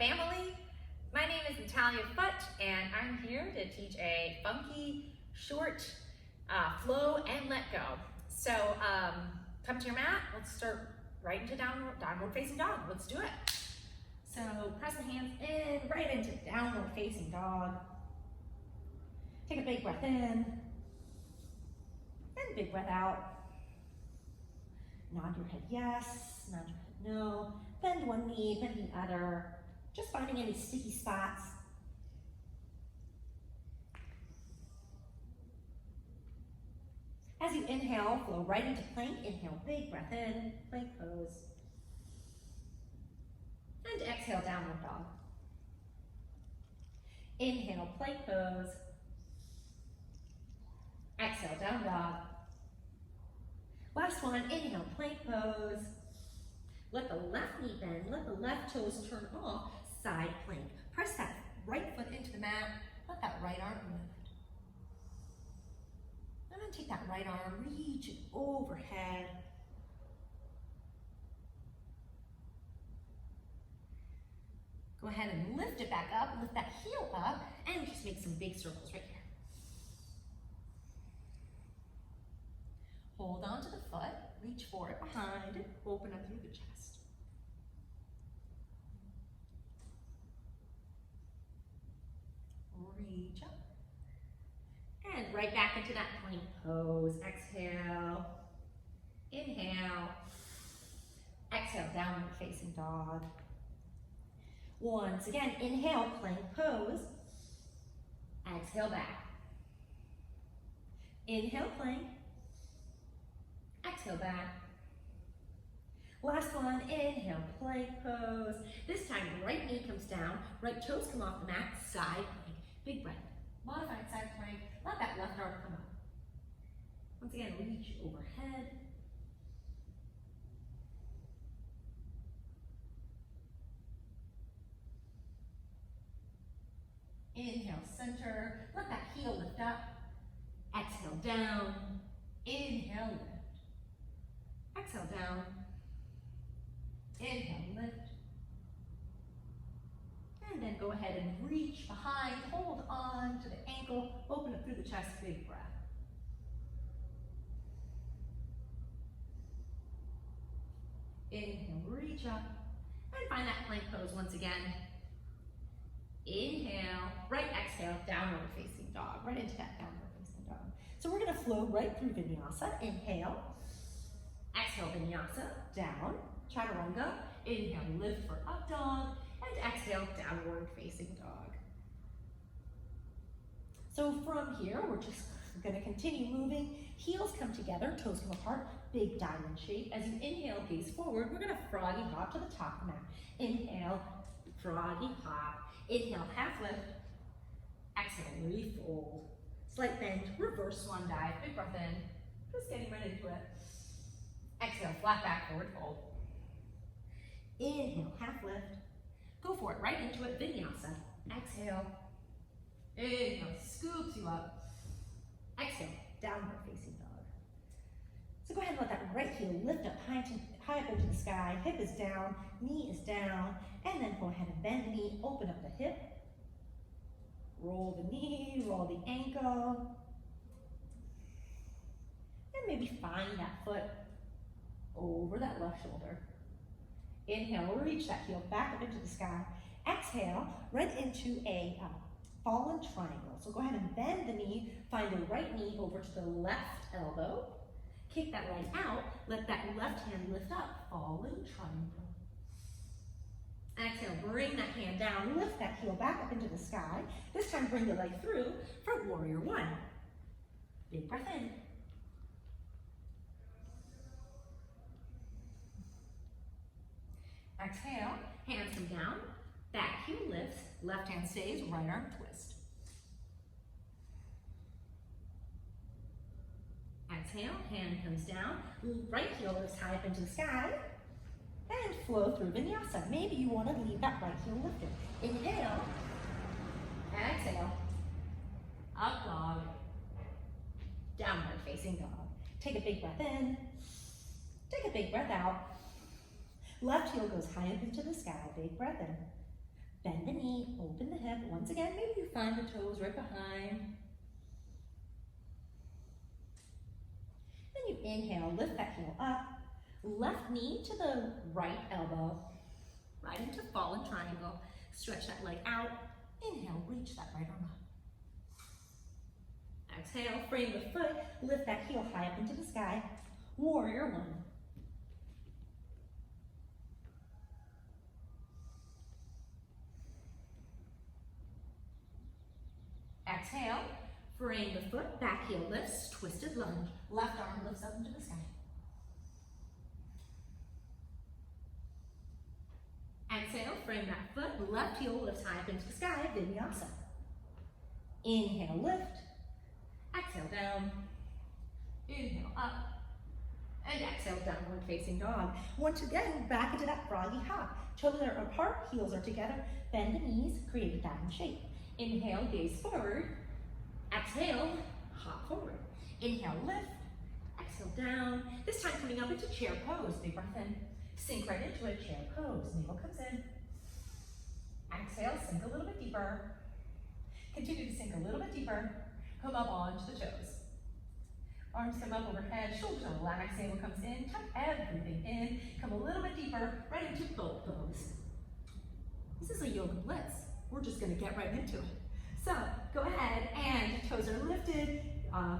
family. My name is Natalia and I'm here to teach a funky, short flow and let go. So come to your mat. Let's start right into downward facing dog. Let's do it. So press the hands in, right into downward facing dog. Take a big breath in, and big breath out. Nod your head yes, nod your head no. Bend one knee, bend the other. Just finding any sticky spots. As you inhale, flow right into plank. Inhale, big breath in, plank pose. And exhale, downward dog. Inhale, plank pose. Exhale, down dog. Last one, inhale, plank pose. Let the left knee bend, let the left toes turn off, side plank. Press that right foot into the mat, let that right arm lift. And then take that right arm, reach it overhead. Go ahead and lift it back up, lift that heel up, and just make some big circles right here. Hold on to the foot, reach for it behind it, open up through the chest. Reach up. And right back into that plank pose. Exhale. Inhale. Exhale, downward facing dog. Once again, inhale, plank pose. Exhale back. Inhale, plank. Exhale back. Last one, inhale, plank pose. This time, right knee comes down, right toes come off the mat, side plank. Big breath. Modified side plank. Let that left arm come up. Once again, reach overhead. Inhale, center. Let that heel lift up. Exhale, down. Inhale, lift. Exhale, down. Inhale, lift. And then go ahead and reach behind, hold on to the ankle, open up through the chest, big breath. Inhale, reach up, and find that plank pose once again. Inhale, right exhale, downward facing dog, right into that downward facing dog. So we're gonna flow right through vinyasa. Inhale, exhale, vinyasa, down, chaturanga. Inhale, lift for up dog, and exhale, downward facing dog. So from here, we're just gonna continue moving. Heels come together, toes come apart, big diamond shape. As you inhale, gaze forward, we're gonna froggy hop to the top of the mat. Inhale, froggy hop. Inhale, half lift. Exhale, refold. Slight bend, reverse swan dive, big breath in. Just getting right into it. Exhale, flat back, forward fold. Inhale, half lift. Go for it, right into it, vinyasa. Exhale. Inhale, scoops you up. Exhale, downward facing dog. So go ahead and let that right heel lift up high up into the sky. Hip is down, knee is down, and then go ahead and bend the knee, open up the hip. Roll the knee, roll the ankle. And maybe find that foot over that left shoulder. Inhale, reach that heel back up into the sky. Exhale, right into a fallen triangle. So go ahead and bend the knee, find the right knee over to the left elbow. Kick that leg out, let that left hand lift up, fallen triangle. Exhale, bring that hand down, lift that heel back up into the sky. This time bring the leg through for warrior one. Big breath in. Exhale, hands come down, back heel lifts, left hand stays, right arm twist. Exhale, hand comes down, right heel lifts high up into the sky, and flow through vinyasa. Maybe you want to leave that right heel lifted. Inhale, exhale, up dog, downward facing dog. Take a big breath in, take a big breath out. Left heel goes high up into the sky, big breath in. Bend the knee, open the hip. Once again, maybe you find the toes right behind. Then you inhale, lift that heel up. Left knee to the right elbow. Right into fallen triangle. Stretch that leg out. Inhale, reach that right arm up. Exhale, frame the foot. Lift that heel high up into the sky. Warrior one. Exhale, frame the foot, back heel lifts, twisted lunge. Left arm lifts up into the sky. Exhale, frame that foot, left heel lifts high up into the sky, vinyasa. Inhale, lift. Exhale, down. Inhale, up. And exhale, downward facing dog. Once again, back into that froggy hop. Toes are apart, heels are together. Bend the knees, create a diamond shape. Inhale, gaze forward. Exhale, hop forward. Inhale, lift. Exhale, down. This time coming up into chair pose. Big breath in. Sink right into it, chair pose. Navel comes in. Exhale, sink a little bit deeper. Continue to sink a little bit deeper. Come up onto the toes. Arms come up overhead, shoulders are relaxed, navel comes in, tuck everything in. Come a little bit deeper, right into boat pose. This is a yoga blitz. We're just gonna get right into it. So, go ahead and toes are lifted,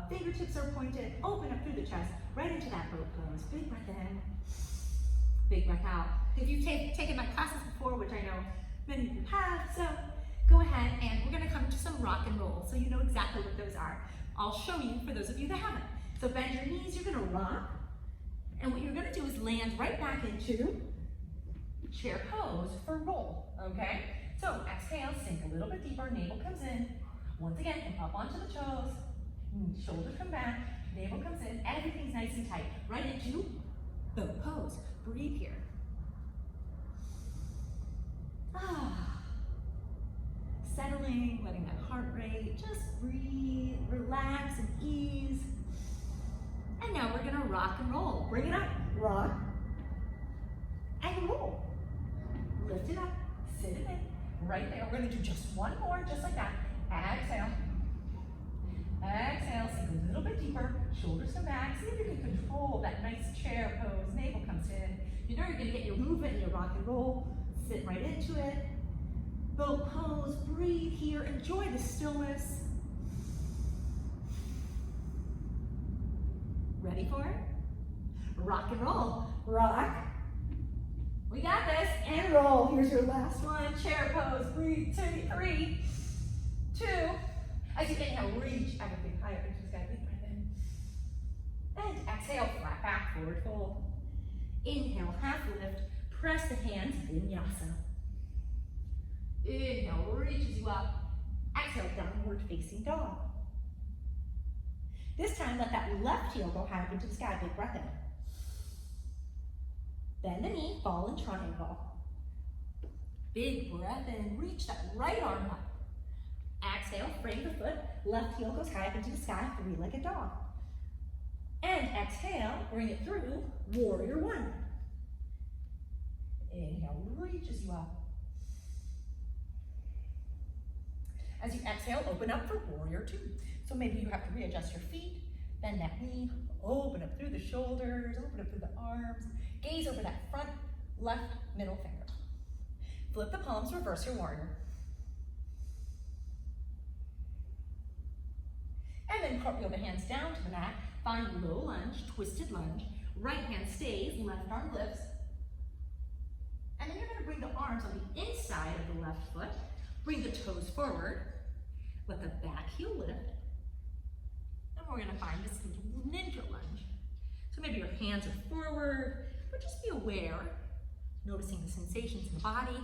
fingertips are pointed, open up through the chest, right into that boat pose. Big breath in, big breath out. If you've taken my classes before, which I know many of you have, so go ahead and we're gonna come to some rock and roll, so you know exactly what those are. I'll show you for those of you that haven't. So bend your knees, you're gonna rock, and what you're gonna do is land right back into chair pose for roll, okay? So exhale, sink a little bit deeper, navel comes in. Once again, come up onto the toes, shoulders come back, navel comes in, everything's nice and tight. Right into boat pose. Breathe here. Settling, letting that heart rate, just breathe, relax and ease. And now we're gonna rock and roll. Bring it up, rock, and roll. Lift it up, sit it in. Right there, we're gonna do just one more, just like that. Exhale. Exhale, sink a little bit deeper, shoulders come back. See if you can control that nice chair pose, navel comes in. You know you're gonna get your movement and your rock and roll. Sit right into it. Boat pose, breathe here, enjoy the stillness. Ready for it? Rock and roll. Rock. We got this, and roll. Here's your last one, chair pose, breathe, 3, 2. As you inhale, reach everything higher into the sky, big breath in. And exhale, flat back, forward fold. Inhale, half lift, press the hands, vinyasa. Inhale, reaches you up. Exhale, downward facing dog. This time, let that left heel go high up into the sky, big breath in. Bend the knee, fall in triangle. Big breath in, reach that right arm up. Exhale, frame the foot, left heel goes high up into the sky, three-legged dog. And exhale, bring it through, warrior one. Inhale, reaches you up. As you exhale, open up for warrior two. So maybe you have to readjust your feet, bend that knee, open up through the shoulders, open up through the arms, gaze over that front left middle finger. Flip the palms, reverse your warrior. And then cartwheel the hands down to the mat, find low lunge, twisted lunge, right hand stays, left arm lifts. And then you're gonna bring the arms on the inside of the left foot, bring the toes forward, let the back heel lift, and we're gonna find this ninja lunge. So maybe your hands are forward, but just be aware, noticing the sensations in the body.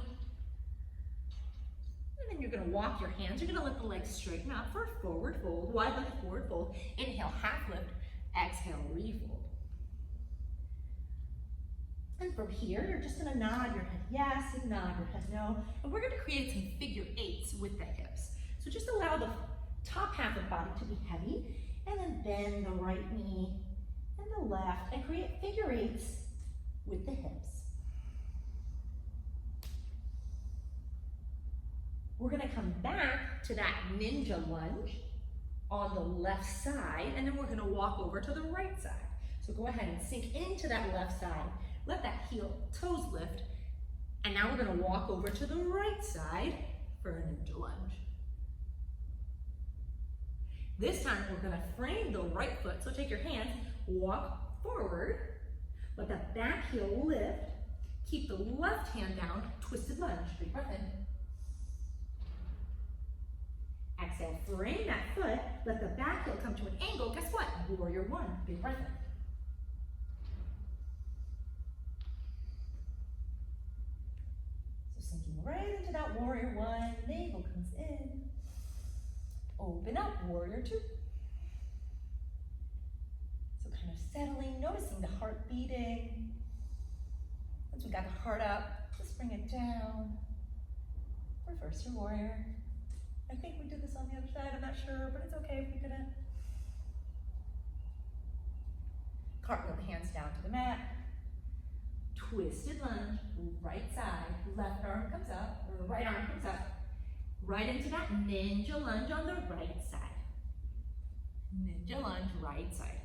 And then you're gonna walk your hands, you're gonna let the legs straighten out for a forward fold, wide leg forward fold. Inhale, half lift, exhale, refold. And from here, you're just gonna nod your head yes and nod your head no. And we're gonna create some figure eights with the hips. So just allow the top half of the body to be heavy, and then bend the right knee and the left, and create figure eights with the hips. We're gonna come back to that ninja lunge on the left side, and then we're gonna walk over to the right side. So go ahead and sink into that left side. Let that toes lift. And now we're gonna walk over to the right side for a ninja lunge. This time we're gonna frame the right foot. So take your hands, walk forward, let that back heel lift, keep the left hand down, twisted lunge, big breath in. Exhale, frame that foot, let the back heel come to an angle. Guess what? Warrior one, big breath in. So sinking right into that warrior one, navel comes in. Open up, warrior two. So kind of settling, noticing the heart beating. Once we got the heart up, just bring it down. Reverse your warrior. I think we did this on the other side, I'm not sure, but it's okay if we didn't. Cartwheel the hands down to the mat. Twisted lunge, right side, left arm comes up, or right arm comes up. Right into that ninja lunge on the right side. Ninja lunge, right side.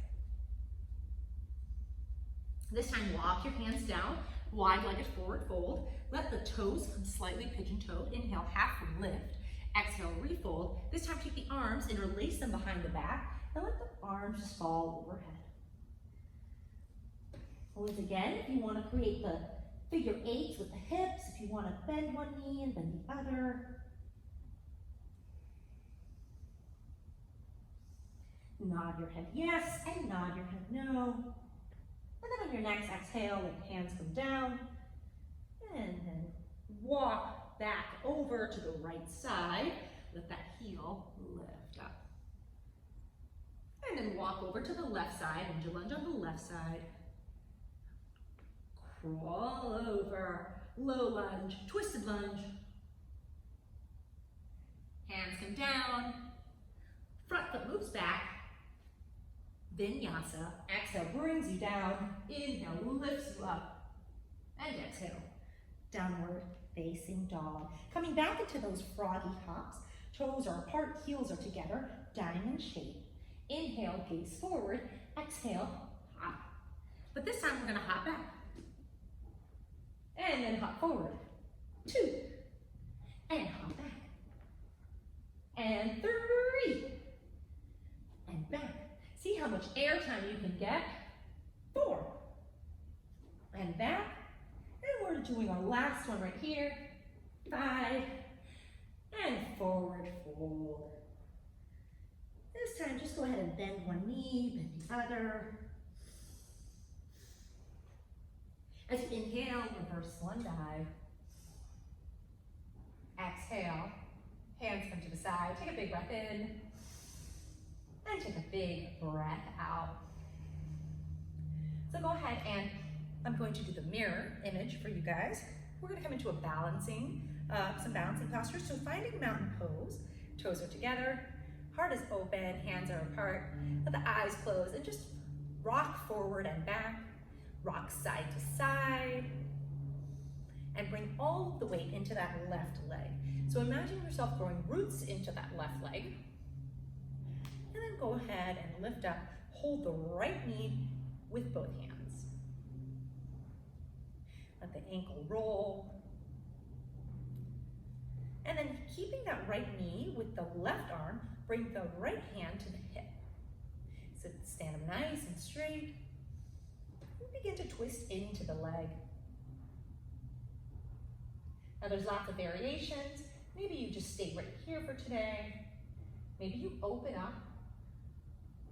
This time, walk your hands down, wide-legged forward fold. Let the toes come slightly pigeon-toed. Inhale, half lift. Exhale, refold. This time, take the arms, interlace them behind the back, and let the arms just fall overhead. Once again, if you want to create the figure eights with the hips, if you want to bend one knee and bend the other. Nod your head yes, and nod your head no. And then on your next exhale, let the hands come down. And then walk back over to the right side. Let that heel lift up. And then walk over to the left side, ninja lunge on the left side. Crawl over, low lunge, twisted lunge. Hands come down. Front foot moves back. Vinyasa. Exhale brings you down. Inhale lifts you up. And exhale, downward facing dog. Coming back into those froggy hops. Toes are apart, heels are together, diamond shape. Inhale, gaze forward. Exhale, hop. But this time we're gonna hop back. And then hop forward. 2. And hop back. And 3. And back. See how much air time you can get. 4. And back. And we're doing our last one right here. 5. And forward fold. This time, just go ahead and bend one knee, bend the other. As you inhale, reverse swan dive. Exhale, hands come to the side. Take a big breath in. And take a big breath out. So go ahead and I'm going to do the mirror image for you guys. We're going to come into a some balancing postures. So finding mountain pose. Toes are together, heart is open, hands are apart. Let the eyes close and just rock forward and back. Rock side to side. And bring all of the weight into that left leg. So imagine yourself growing roots into that left leg. And then go ahead and lift up. Hold the right knee with both hands. Let the ankle roll. And then keeping that right knee with the left arm, bring the right hand to the hip. So stand up nice and straight. And begin to twist into the leg. Now there's lots of variations. Maybe you just stay right here for today. Maybe you open up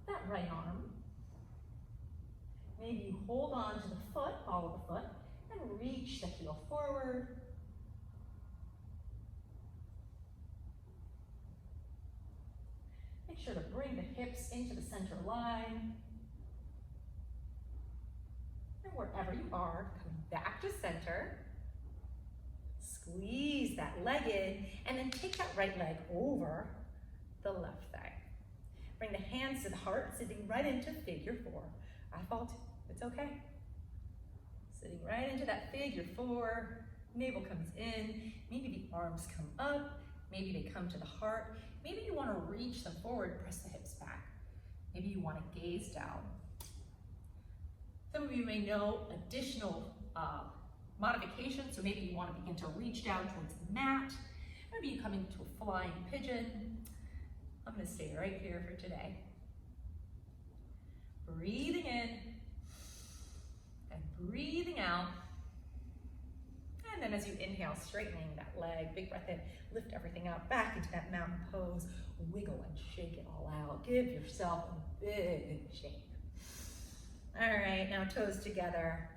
that right arm. Maybe you hold on to the foot, follow the foot, and reach the heel forward. Make sure to bring the hips into the center line. And wherever you are, come back to center. Squeeze that leg in, and then take that right leg over the left thigh. Bring the hands to the heart, sitting right into figure 4. I fall too, it's okay. Sitting right into that figure 4, navel comes in, maybe the arms come up, Maybe they come to the heart. Maybe you want to reach them forward, press the hips back. Maybe you want to gaze down. Some of you may know additional modifications, so maybe you want to begin to reach down towards the mat. Maybe you come into a flying pigeon. I'm going to stay right here for today. Breathing in and breathing out. And then as you inhale, straightening that leg, big breath in, lift everything up, back into that mountain pose, wiggle and shake it all out. Give yourself a big shake. All right, now toes together,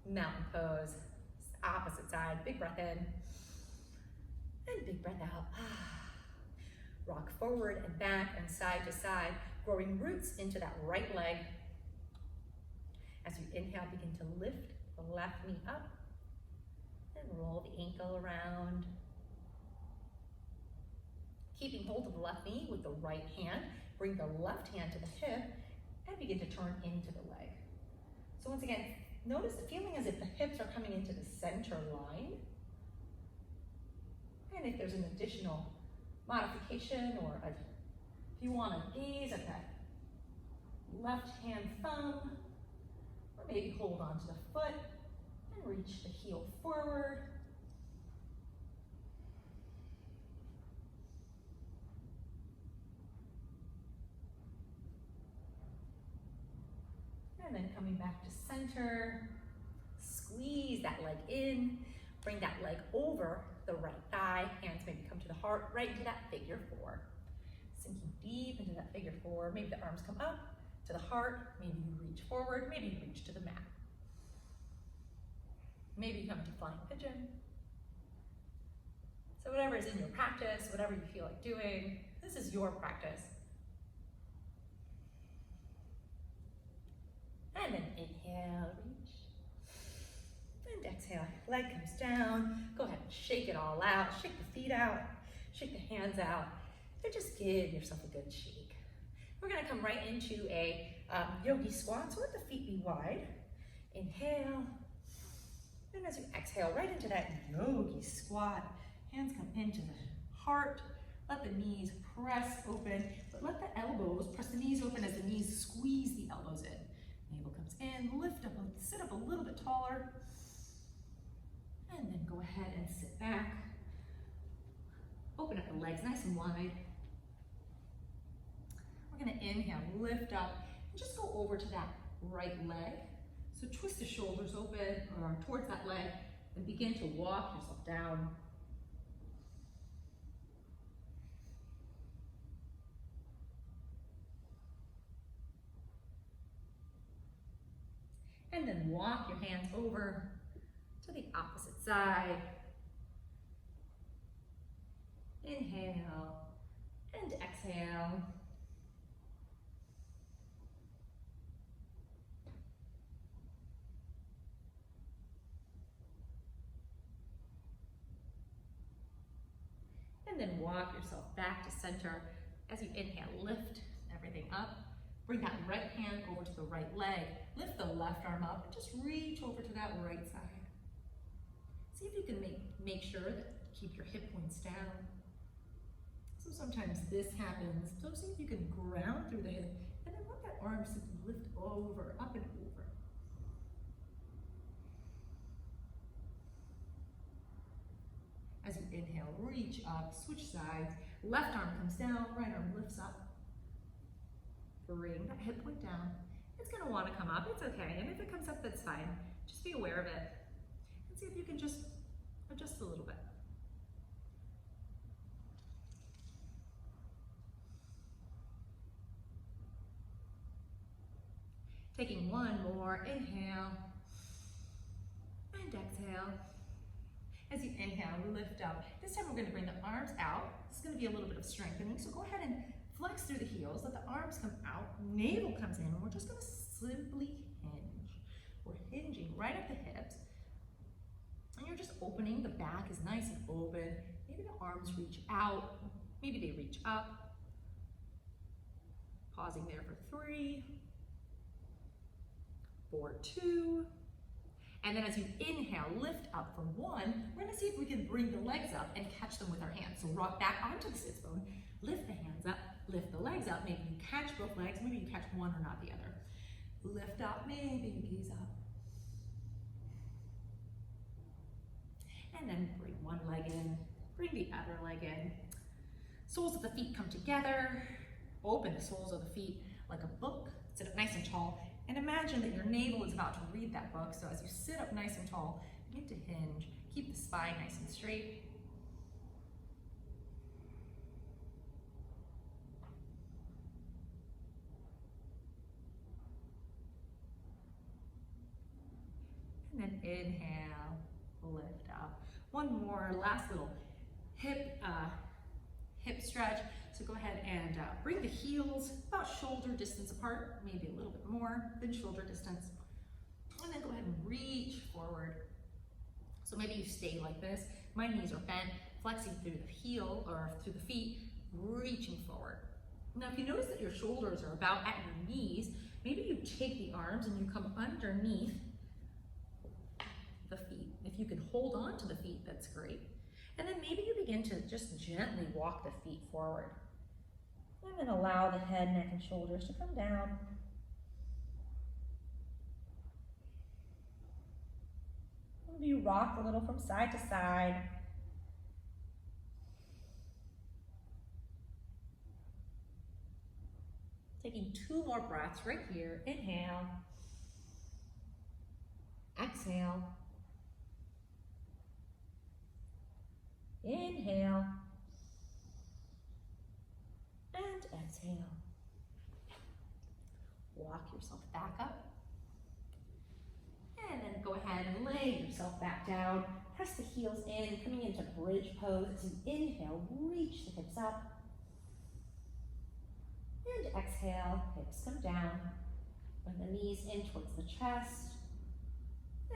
mountain pose, opposite side, big breath in, and big breath out. Rock forward and back and side to side, growing roots into that right leg. As you inhale, begin to lift the left knee up and roll the ankle around. Keeping hold of the left knee with the right hand, bring the left hand to the hip and begin to turn into the leg. So once again, notice the feeling as if the hips are coming into the center line. And if there's an additional modification or if you want to gaze at that left hand thumb, or maybe hold on to the foot and reach the heel forward. And then coming back to center, squeeze that leg in, bring that leg over the right thigh, hands maybe come to the heart, right into that figure four. Sinking deep into that figure four, maybe the arms come up to the heart, maybe you reach forward, maybe you reach to the mat. Maybe you come to flying pigeon. So whatever is in your practice, whatever you feel like doing, this is your practice. And then inhale, reach. And exhale, leg comes down. Go ahead and shake it all out. Shake the feet out, shake the hands out, and just give yourself a good shake. We're gonna come right into a yogi squat, so let the feet be wide. Inhale, and as you exhale, right into that yogi squat. Hands come into the heart. Let the knees press open, but let the elbows press the knees open as the knees squeeze the elbows in. Navel comes in, lift up, sit up a little bit taller, and then go ahead and sit back. Open up the legs nice and wide. We're gonna inhale, lift up, and just go over to that right leg. So twist the shoulders open or towards that leg and begin to walk yourself down. And then walk your hands over to the opposite side. Inhale and exhale. And then walk yourself back to center. As you inhale, lift everything up. Bring that right hand over to the right leg. Lift the left arm up and just reach over to that right side. See if you can make sure that keep your hip points down. So sometimes this happens. So see if you can ground through the hip and then let that arm simply lift over, up and over. As you inhale, reach up, switch sides. Left arm comes down, right arm lifts up. Bring that hip point down. It's gonna wanna come up, it's okay. And if it comes up, that's fine. Just be aware of it. And see if you can just adjust a little bit. Taking one more, inhale and exhale. As you inhale, lift up. This time we're gonna bring the arms out. It's gonna be a little bit of strengthening, so go ahead and flex through the heels, let the arms come out, navel comes in, and we're just gonna simply hinge. We're hinging right at the hips, and you're just opening, the back is nice and open. Maybe the arms reach out, maybe they reach up. Pausing there for 3, 4, 2, And then as you inhale, lift up for 1. We're gonna see if we can bring the legs up and catch them with our hands. So rock back onto the sits bone, lift the hands up, lift the legs up. Maybe you catch both legs, maybe you catch one or not the other. Lift up, maybe you gaze up. And then bring one leg in, bring the other leg in. Soles of the feet come together. Open the soles of the feet like a book. Sit up nice and tall. And imagine that your navel is about to read that book. So as you sit up nice and tall, begin to hinge. Keep the spine nice and straight. And then inhale, lift up. One more, last little hip stretch. So go ahead and bring the heels about shoulder distance apart, maybe a little bit more than shoulder distance. And then go ahead and reach forward. So maybe you stay like this. My knees are bent, flexing through the heel or through the feet, reaching forward. Now, if you notice that your shoulders are about at your knees, maybe you take the arms and you come underneath the feet. If you can hold on to the feet, that's great. And then maybe you begin to just gently walk the feet forward. And then allow the head, neck, and shoulders to come down. Maybe you rock a little from side to side. Taking 2 more breaths right here. Inhale. Exhale. Inhale. And exhale. Walk yourself back up. And then go ahead and lay yourself back down. Press the heels in, coming into bridge pose. As you inhale, reach the hips up. And exhale, hips come down. Bring the knees in towards the chest.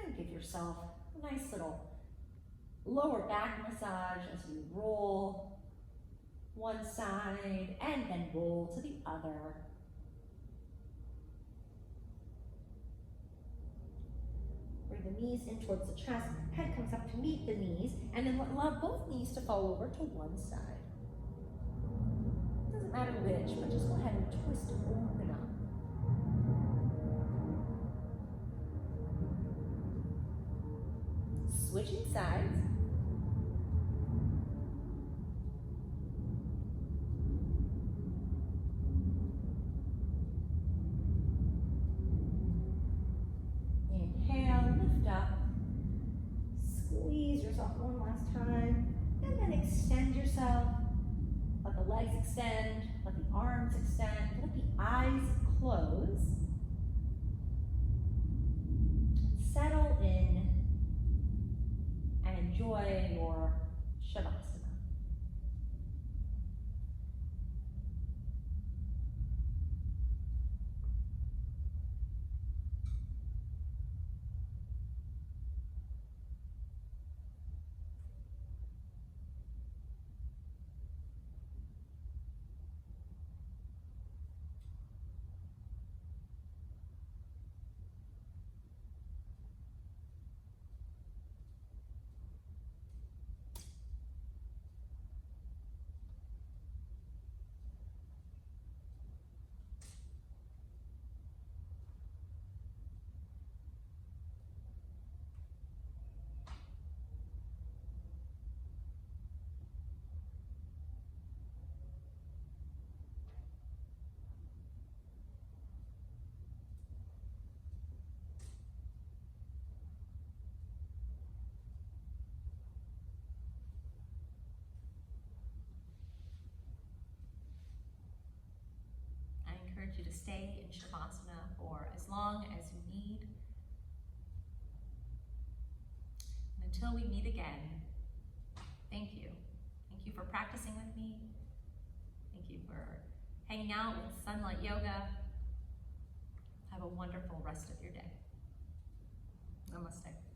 And give yourself a nice little lower back massage as you roll one side and then roll to the other. Bring the knees in towards the chest, head comes up to meet the knees, and then allow both knees to fall over to one side. Doesn't matter which, but just go ahead and twist and open up. Switching sides. Inhale, lift up. Squeeze yourself one last time. And then extend yourself. Let the legs extend. Let the arms extend. Let the eyes close. Settle in. And enjoy your Shavasana. You to stay in Shavasana for as long as you need. And until we meet again, thank you. Thank you for practicing with me. Thank you for hanging out with Sunlight Yoga. Have a wonderful rest of your day. Namaste.